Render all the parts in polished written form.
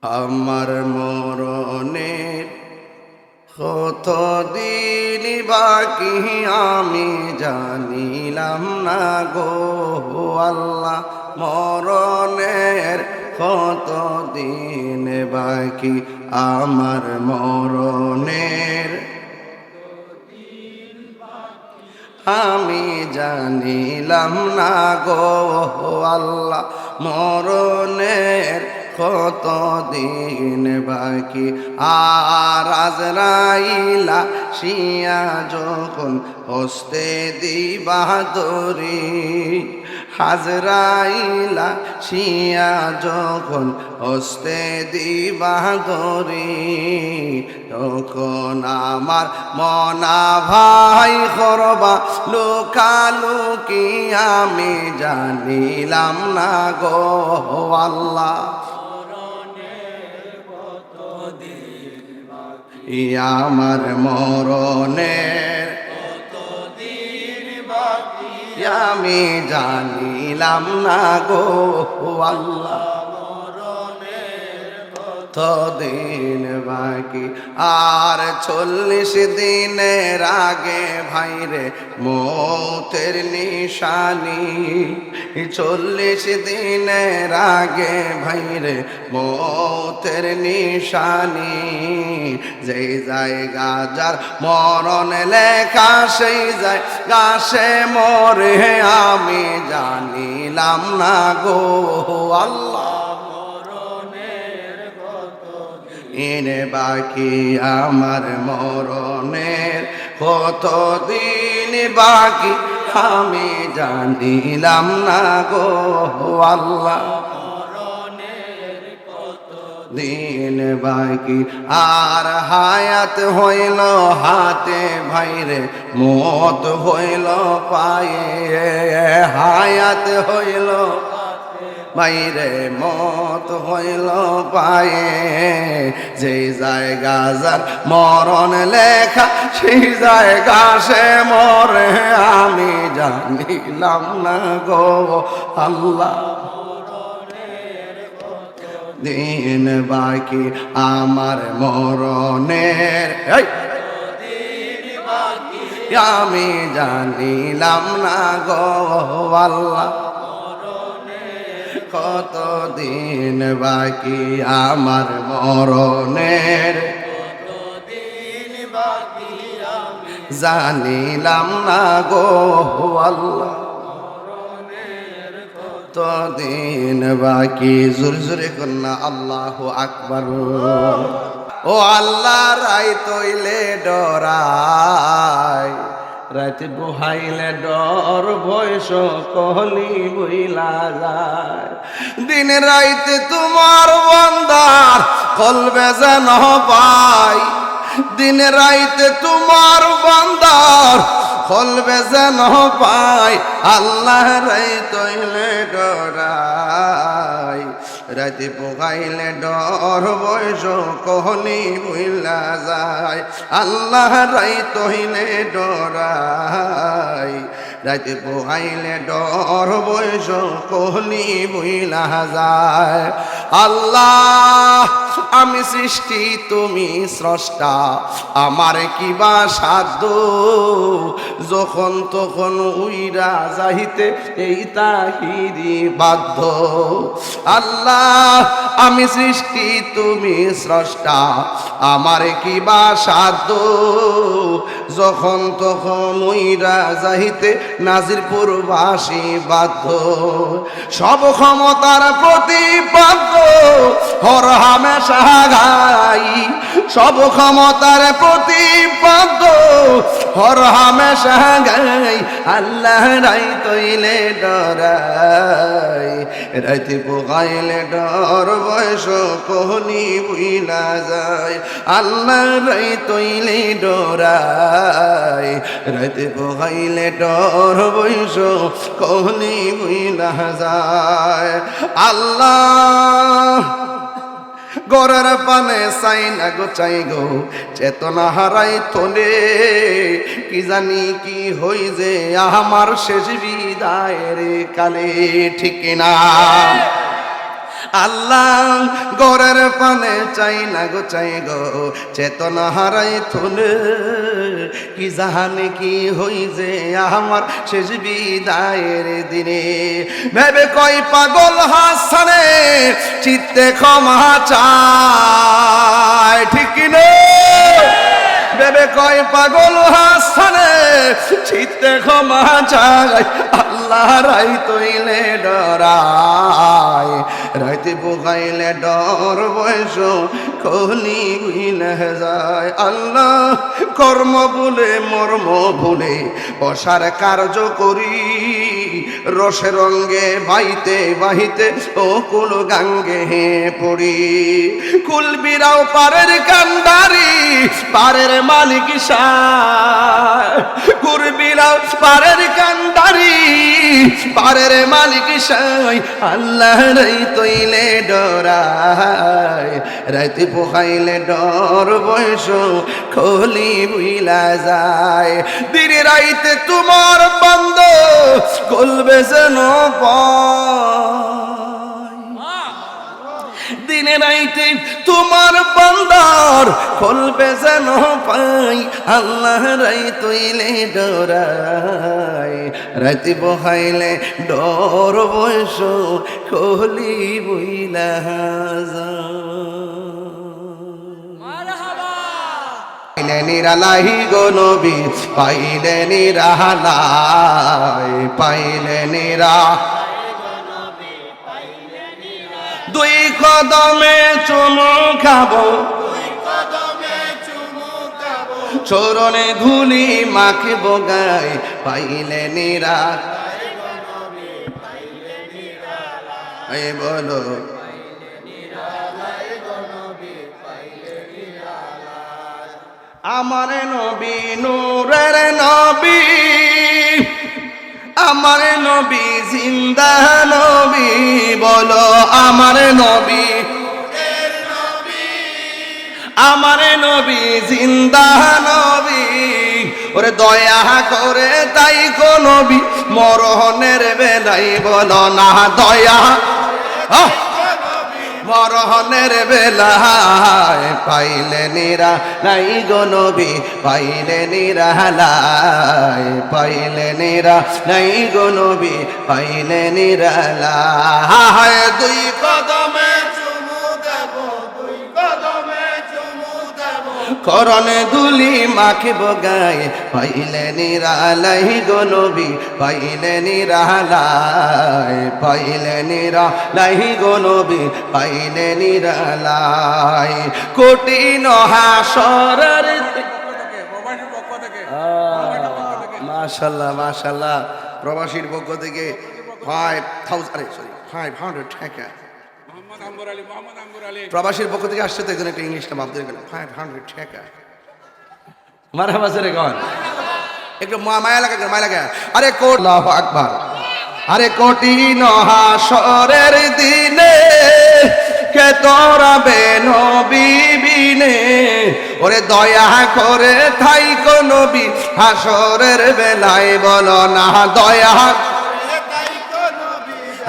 আমার মরণের কতদিন বাকি আমি জানিলাম না গো আল্লাহ। মরণের কতদিন বাকি আমার মরণের আমি জানিলাম না গো আল্লাহ। মরণের কতদিন বাকি আর আজরাইলা শিয়া যখন হস্তে দিবা দরি, হাজরাইলা শিয়া যখন হস্তে দিবা দরি, তখন আমার মনা ভাই করবা লুকালুকি আমি জানিলাম না গো আল্লাহ। আমার মরণের আমি জানিলাম না গো আল্লাহ। দিন বাকি আর 40 দিনের আগে ভাইরে মৌতের নিশানি, 40 দিনের আগে ভাইরে মৌতের নিশানি। যেই জায়গা যার মরণ লেখা সেই জায়গা সে মরে আমি জানিলাম না গো আল্লাহ। ইনে বাকি আমার মরণের কতদিন বাকি আমি জানিলাম না গো আল্লাহ। দিন বাকি আর হায়াত হইল হাতে ভাইরে মত হইল পায়ে, হায়াত হইল বাইরে মত হইল পায়ে। যেই জায়গা যার মরণ লেখা সেই জায়গা সে মরে আমি জানিলাম না গো আল্লাহ। দিন বাকি আমার মরণের আমি জানিলাম না গো আল্লাহ। কতদিন বাকি আমার মরণের জানিলাম না গো আল্লাহ। কতদিন বাকি জোরে জোরে কন্যা আল্লাহু আকবার। ও আল্লাহ রাই তৈলে ডরাই, রাতে বহাইলে ডর বয়স কহলি বইলা যায়। দিন রাইতে তোমার বান্দার কলবে যেন পাই, দিন রাইতে তোমার বান্দার কলবে যেন পাই। আল্লাহ রাই তৈলে ডরাই, রাতে পোহাইলে ডর বয়স কহলি বইলা যায়। আল্লাহ রাই তহিলে ডরাই, রাতে পোহাইলে ডর বয়স কহলি বইলা যায়। আল্লাহ আমি সৃষ্টি তুমি স্রষ্টা, আমার কিবা সাধ্য যখন তখন উইরা যাইতে এই তাহিরি বাধ্য। আল্লাহ আমি সৃষ্টি তুমি স্রষ্টা, আমার কিবা সাধ্য যখন তখন উইরা যাইতে নাজিরপুরবাসী বাধ্য। সব ক্ষমতার প্রতিপাদ্য হর হামেশা গাই, সব ক্ষমতার প্রতিপাদ্য হর হামেশা গাই। আল্লাহ রাই তৈলে ডরাই, রাইতে পোহাইলে ডর বয়স কহলি বুইলা যায়। আল্লাহ রাই তৈলে ডরাই, রাইতে পোহাইলে ডর বয়স কহলি বুইলা যায়। আল্লাহ গরের পানে চাই না গো চাই গো চেতনা হারাই তোলে, কি জানি কি হই যে আমার শেষ বিদায়ের কালে, ঠিক না? আল্লাহ গরের পানে চাই না গো চাই গো চেতনা হারাই থলে কি জাহানে কি হই যে আমার শেষ বিদায়ের দিনে ভেবে কয় পাগল হাসানে চিত্তে ক্ষমা চায় ঠিক কিনে ভেবে কয় পাগল হাসানে চিত্তে ক্ষমা চায় আল্লাহ রাই তৈলে ডরায় রাইতে পোকাইলে ডর বয়স কলি গুইলে যায় আল্লাহ কর্ম বলে মর্ম ভুলে বসার কার্য করি রসে রঙ্গে বাইতে বাহিতে ও কুল গাঙ্গে হে পড়ি কুল বিরাও পারের কান্দারি পারের মালিক শাহ কুল বিরাও পারের কান্দারি পারের মালিক শাহ আল্লাহ রাই তৈলে ডরায় রাইতে পোখাইলে ডর বয়স খলি বুইলা যায় দিনে রাইতে তোমার বন্ধ কলবে যেন দিনে রাইতে তোমার বন্দর খুলবে যেন পাই আল্লাহ রাই তৈলে ডরায় রাইতে বহাইলে ডর বয়স খলি বইলা পাইলে নিরালাই গো নবী পাইলে নিরালাই পাইলে নিরা দুই কদমে চুমু খাবো চরণে ধুলি মাখিব গায় পাইলে নিরা এই বলো আমার নবী নূরের নবী আমার নবী জিন্দা নবী বলো আমার নবী আমার নবী জিন্দা নবী ওরে দয়া করে তাই গো নবী মরণের বেলায় বলো না দয়া মরণের বেলায় পাইলে নিরা নাই গো নবী পাইলে নিরালাই পাইলে নিরা নাই গো নবী পাইলে নিরালাই দুই কদমে চুমু দেব দুই কদমে চুমু দেব করণে দুলি মাখিব গায়ে পাইলে নিরালাই গো নবী পাইলে নিরালাই পাইলে নিরালাই গো নবী পাইলে নিরালাই কঠিন হাসরের মাশাআল্লাহ মাশাআল্লাহ প্রবাসীর পক্ষ থেকে 500 টাকা প্রবাসীর পক্ষ থেকে আসছে তো একজন একটা ইংলিশটা মাপ দিয়ে গেল 500 টাকা মারহাবা জোরে গান একটু মায়া লাগা আরে কোট আল্লাহু আকবার আরে কঠিন হাসরের দিনে কে তোরাবে নবী বিনে ওরে দয়া করে থাই গো নবী হাসরের বেলায় বলো না দয়া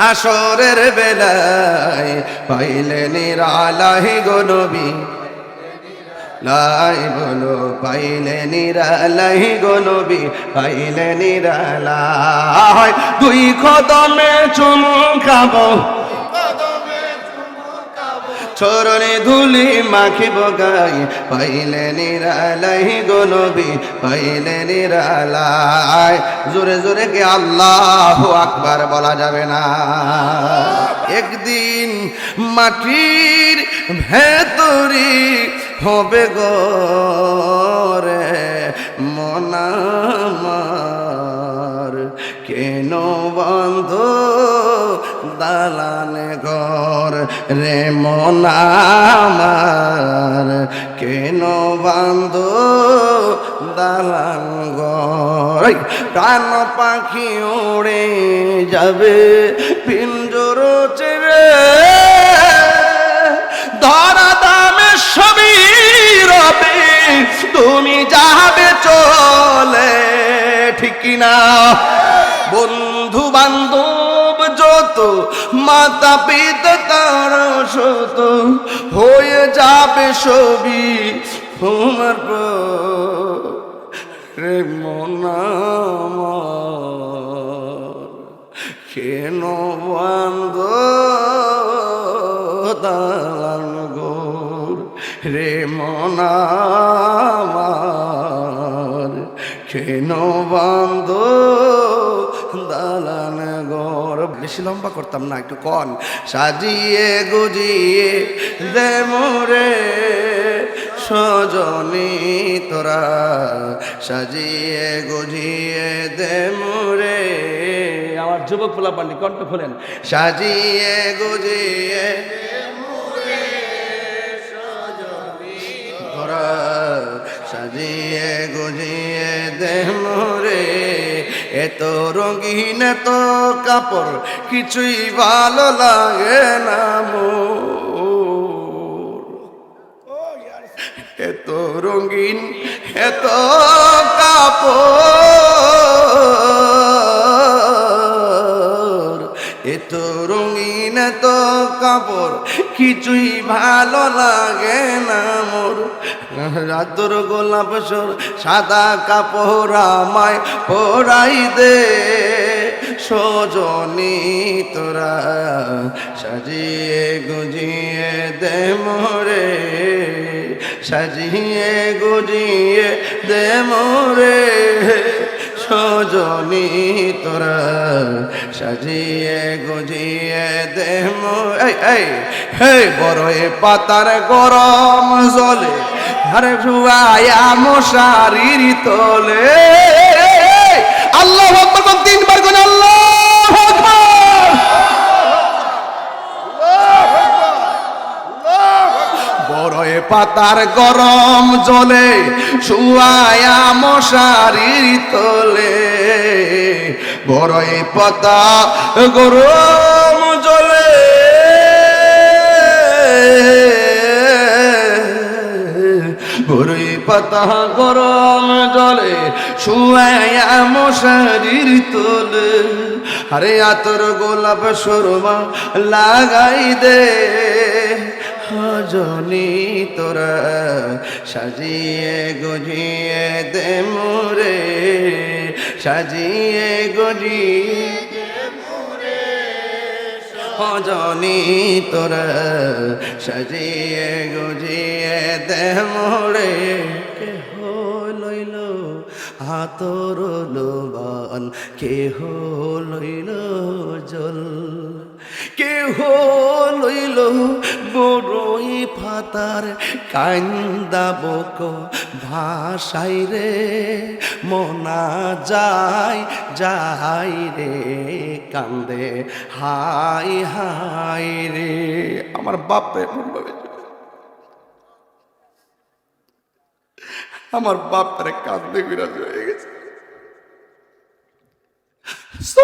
হাসরের বেলায় পাইলে নিরালাই গো নবী লাই বলো পাইলে নিরালাই গো নবী পাইলে নিরালাই দুই কদমে চুমু খাবো চরণে ধুলি মাখিব গায়ে পাইলে নিরালাই গো নবী পাইলে নিরালাই জোরে জোরে কে আল্লাহু আকবার বলা যাবে না একদিন মাটির ভেতরি হবে গরে মনামার কেন বন্ধ দালানে ঘর রে মনামার কেন বন্ধ দালান ঘর প্রাণ পাখি উড়ে যাবে পিঞ্জর চেরে ধরা দামে সবই রবে তুমি যাবে চলে ঠিক না বন্ধু বান্ধব যত মাতা পিতা তার শত হয়ে যাবে ছবি তোমার রে মন আমার কেন বন্ধ দালান গোর রে মন আমার কেন বন্ধ দালান ঘর। বেশি লম্বা করতাম না, একটু কন। সাজিয়ে গুজিয়ে দে মোরে সজনী তোরা, সাজিয়ে গুজিয়ে দে মোরে। আমার যুবক পোলা পান্ডি কণ্ঠ খোলেন। সাজিয়ে গুজিয়ে তোরা, সাজিয়ে গুজিয়ে দে মোরে। এত রঙিন এত কাপড় কিছুই ভালো লাগে না মোর। এত রঙিন এত কাপড়, এত রঙিন এত কাপড় কিছুই ভালো লাগে না মোর। রাতর গোলাপ সর সাদা কাপড় আমায় পরাই দে সজনী তোরা, সাজিয়ে গুজিয়ে দে মোরে, সাজিয়ে গুজিয়ে দে মোরে সজনী তোরা, সাজিয়ে গুজিয়ে দে মোরে। এই বড়ই পাতার গরম জলে আরে শুয়ায়া মশারির তলে। আল্লাহু আকবার, তিনবার কোন আল্লাহু আকবার। বড়ই পাতার গরম জলে শুয়ায়া মশারির তলে, বড়ই পাতা গরম জলে বড়ই পাতা গরম জলে শুয়ায়া মশারির তলে। আরে আতর গোলাপ সুরমা লাগাই দে সজনী তোরা, সাজিয়ে গুজিয়ে দে মোরে, সাজিয়ে গুজিয়ে সজনী তোরা, সাজিয়ে গুজিয়ে দে মোরে। কেহ লইল হাতর লোবান, কেহ লইল জল, কেহ লইল বড়ই পাতার কান্দা বক ভাষাই রে মনা যায় যাই রে কান্দে হাই হাই রে। আমার বাপ আমার বাপটারে কান্দে বিরাজ হয়ে গেছে।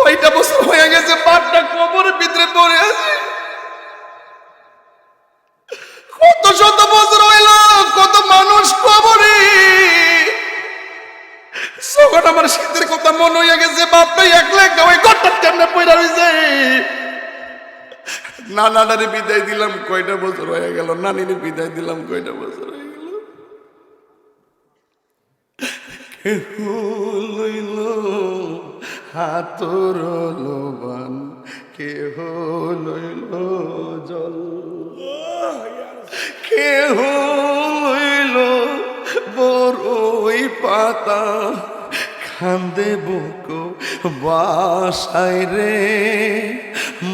6টা বছর হয়ে গেছে বাপটা কবরের ভিতরে পড়ে আছে। কত শত বছর হইল, কত মানুষ কবরে। তখন আমার শীতের কথা মনে হয়ে গেছে, বাপটাই একলা একটা ওই ঘরটা কেমনে পড়া রয়েছে। নানারে বিদায় দিলাম কয়টা বছর হয়ে গেল, নানিরে বিদায় দিলাম কয়টা বছর হয়ে গেল। কেহ লইল হাতর লোবান, কেহ লইল জল, কেহ লইল বড়ই পাতা কান্দে বুক বাসায় রে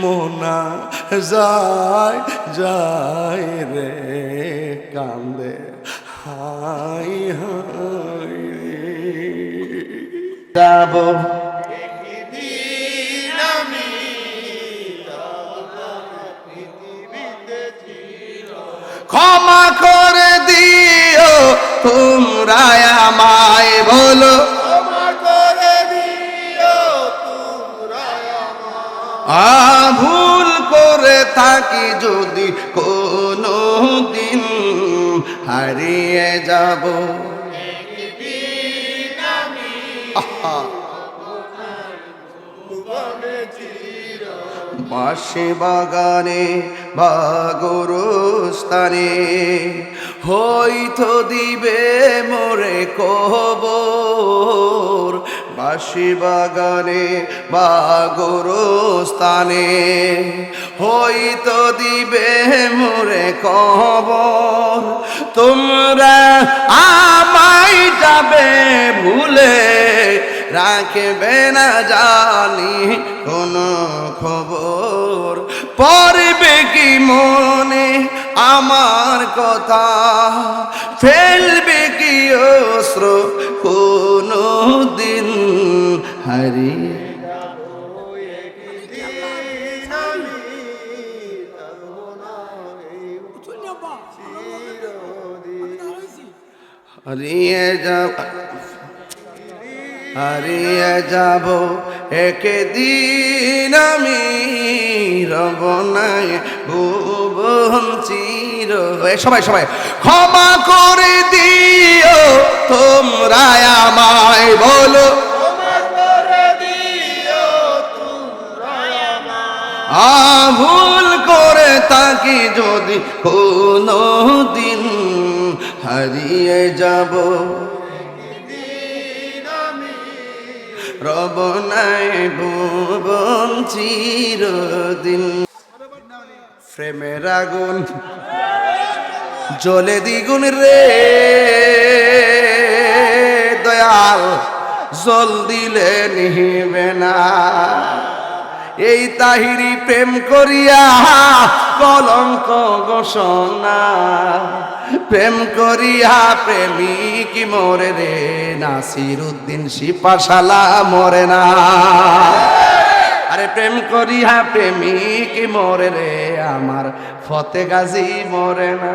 মনা যায় যাই রে কান্দে হাই হাই যাব। ক্ষমা করে দিও তোমরা আমায়, বলো ক্ষমা করে দিও তোমরা আমায়। ভুল করে থাকি যদি কোনো দিন, হারিয়ে যাব বাঁশি বাগানে বা গোরস্থানে হয়তো দিবে মোরে কবর বাঁশি বাগানে বা গোরস্থানে হয়তো দিবে মোরে কবর তোমরা আমায় যাবে ভুলে রাখবে না জানি কোন খবর পড়বে কি মনে আমার কথা ফেলবে কি অস্ত্র কোনো দিন হারিয়ে হারিয়ে যাব একদিন আমি রব নাই ভুবন চির সবাই সবাই ক্ষমা করে দিও তোমরা আমায় বলো ভুল করে থাকি যদি কোনো দিন হারিয়ে যাব রব নাই ভুবন চিরদিন প্রেমের আগুন জ্বলে দ্বিগুণ রে দয়াল জল দিলে নিবে না এই তাহিরি প্রেম করিয়া কলঙ্ক ঘোষণা প্রেম করিয়া প্রেমিক মরে রে নাসিরউদ্দিন সিপাশালা মরে না আরে প্রেম করিয়া প্রেমিক মরে রে আমার ফতে গাজী মরে না